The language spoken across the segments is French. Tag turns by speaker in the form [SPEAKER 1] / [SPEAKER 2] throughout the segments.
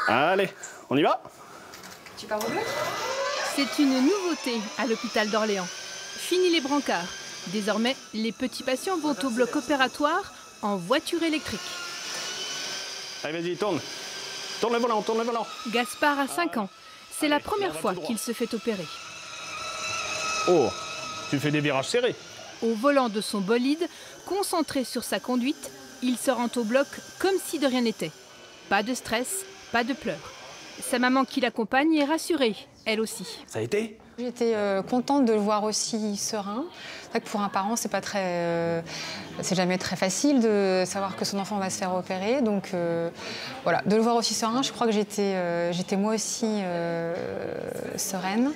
[SPEAKER 1] Allez, on y va?
[SPEAKER 2] Tu pars au bloc?
[SPEAKER 3] C'est une nouveauté à l'hôpital d'Orléans. Fini les brancards. Désormais, les petits patients vont au bloc opératoire en voiture électrique.
[SPEAKER 1] Allez, vas-y, tourne. Tourne le volant, tourne le volant.
[SPEAKER 3] Gaspard a 5 ans. C'est la première fois qu'il se fait opérer.
[SPEAKER 1] Oh, tu fais des virages serrés.
[SPEAKER 3] Au volant de son bolide, concentré sur sa conduite, il se rend au bloc comme si de rien n'était. Pas de stress, pas de pleurs. Sa maman qui l'accompagne est rassurée, elle aussi.
[SPEAKER 1] Ça a été?
[SPEAKER 2] J'étais contente de le voir aussi serein. C'est vrai que pour un parent, c'est jamais très facile de savoir que son enfant va se faire opérer. Donc voilà, de le voir aussi serein, je crois que j'étais moi aussi sereine.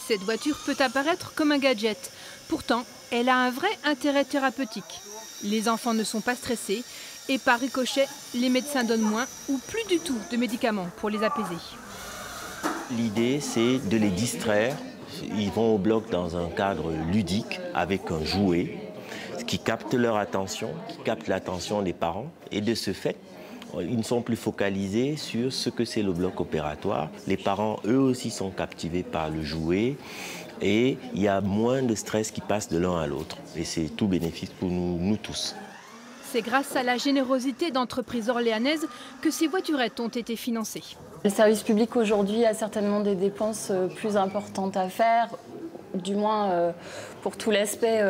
[SPEAKER 3] Cette voiture peut apparaître comme un gadget. Pourtant, elle a un vrai intérêt thérapeutique. Les enfants ne sont pas stressés et par ricochet, les médecins donnent moins ou plus du tout de médicaments pour les apaiser.
[SPEAKER 4] L'idée, c'est de les distraire. Ils vont au bloc dans un cadre ludique avec un jouet qui capte leur attention, qui capte l'attention des parents. Et de ce fait, ils ne sont plus focalisés sur ce que c'est le bloc opératoire. Les parents, eux aussi, sont captivés par le jouet. Et il y a moins de stress qui passe de l'un à l'autre. Et c'est tout bénéfice pour nous tous.
[SPEAKER 3] C'est grâce à la générosité d'entreprises orléanaises que ces voiturettes ont été financées.
[SPEAKER 5] Le service public aujourd'hui a certainement des dépenses plus importantes à faire, du moins pour tout l'aspect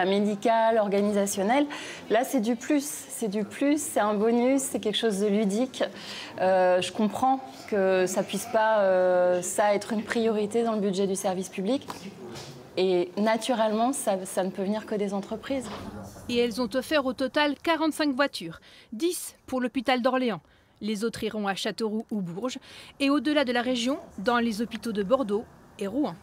[SPEAKER 5] médical, organisationnel. Là, c'est du plus, c'est un bonus, c'est quelque chose de ludique. Je comprends que ça puisse pas être une priorité dans le budget du service public. Et naturellement, ça ne peut venir que des entreprises.
[SPEAKER 3] Et elles ont offert au total 45 voitures, 10 pour l'hôpital d'Orléans. Les autres iront à Châteauroux ou Bourges et au-delà de la région, dans les hôpitaux de Bordeaux et Rouen.